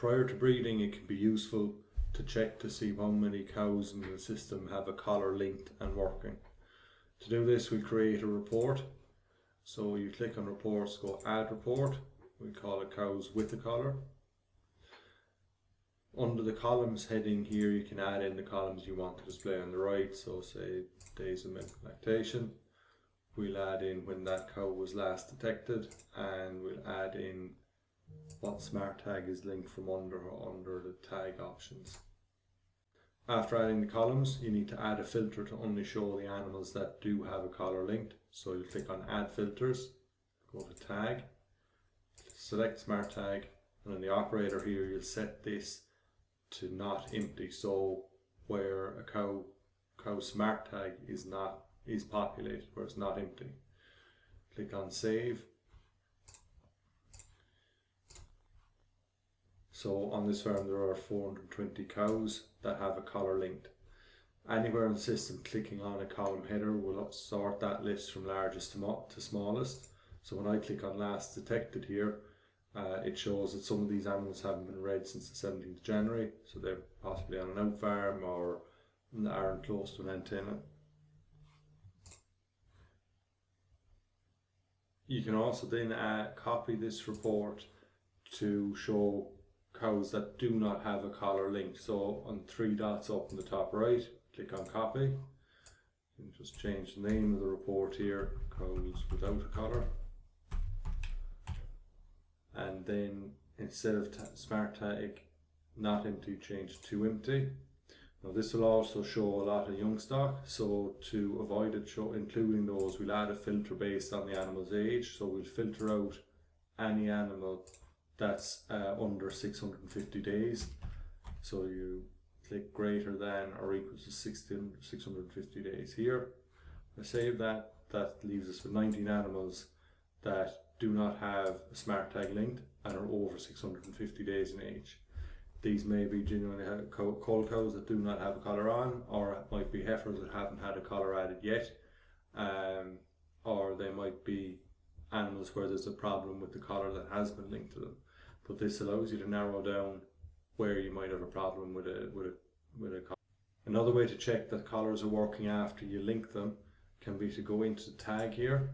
Prior to breeding, it can be useful to check to see how many cows in the system have a collar linked and working. To do this, we create a report. So you click on reports, go add report. We call it cows with a collar. Under the columns heading here, you can add in the columns you want to display on the right. So say days of milk lactation. We'll add in when that cow was last detected, and we'll add in what smart tag is linked from under the tag options. After adding the columns, you need to add a filter to only show the animals that do have a collar linked. So you click on add filters, go to tag, select smart tag, and in the operator here you'll set this to not empty, so where a cow smart tag is populated, where it's not empty. Click on save. So on this farm there are 420 cows that have a collar linked. Anywhere in the system, clicking on a column header will sort that list from largest to smallest. So when I click on last detected here, it shows that some of these animals haven't been read since the 17th of January, so they're possibly on an out farm or aren't close to an antenna. You can also then copy this report to show cows that do not have a collar link. So on 3 dots up in the top right, click on copy. You can just change the name of the report here, cows without a collar. And then instead of smart tag not empty, change to empty. Now this will also show a lot of young stock, so to avoid it including those, we'll add a filter based on the animal's age. So we'll filter out any animal that's under 650 days. So you click greater than or equal to 650 days here. I save that. That leaves us with 19 animals that do not have a smart tag linked and are over 650 days in age. These may be genuinely cold cows that do not have a collar on, or it might be heifers that haven't had a collar added yet, or they might be animals where there's a problem with the collar that has been linked to them. But this allows you to narrow down where you might have a problem with a collar. Another way to check that collars are working after you link them can be to go into the tag here,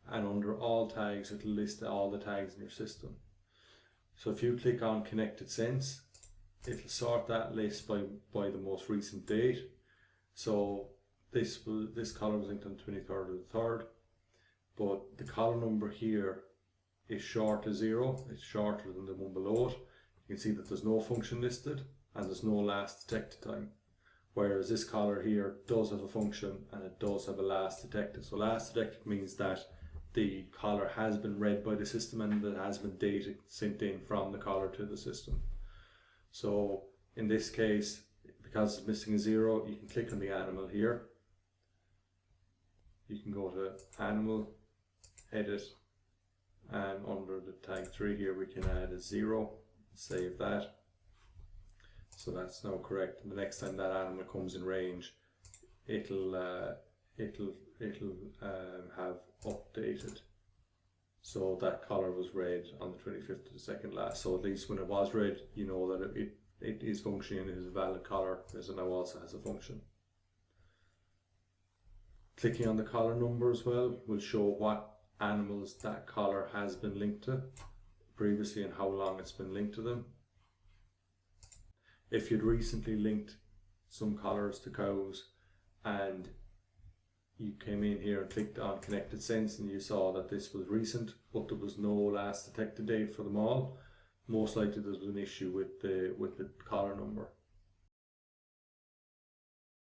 and under all tags it'll list all the tags in your system. So if you click on Connected Sense, it'll sort that list by the most recent date. So this collar was linked on the 23rd of the 3rd, but the collar number here is short to 0. It's shorter than the one below it. You can see that there's no function listed and there's no last detected time. Whereas this collar here does have a function and it does have a last detected. So last detected means that the collar has been read by the system and that has been data sent in from the collar to the system. So in this case, because it's missing a 0, you can click on the animal here. You can go to Animal, Edit, and under the tag 3 here we can add a 0, save that. So that's now correct. And the next time that animal comes in range, it'll have updated. So that collar was read on the 25th of the 2nd last. So at least when it was read, you know that it is functioning and it is a valid collar, as it now also has a function. Clicking on the collar number as well will show what animals that collar has been linked to previously and how long it's been linked to them. If you'd recently linked some collars to cows and you came in here and clicked on Connected Sense and you saw that this was recent but there was no last detected date for them all, most likely there's an issue with the collar number.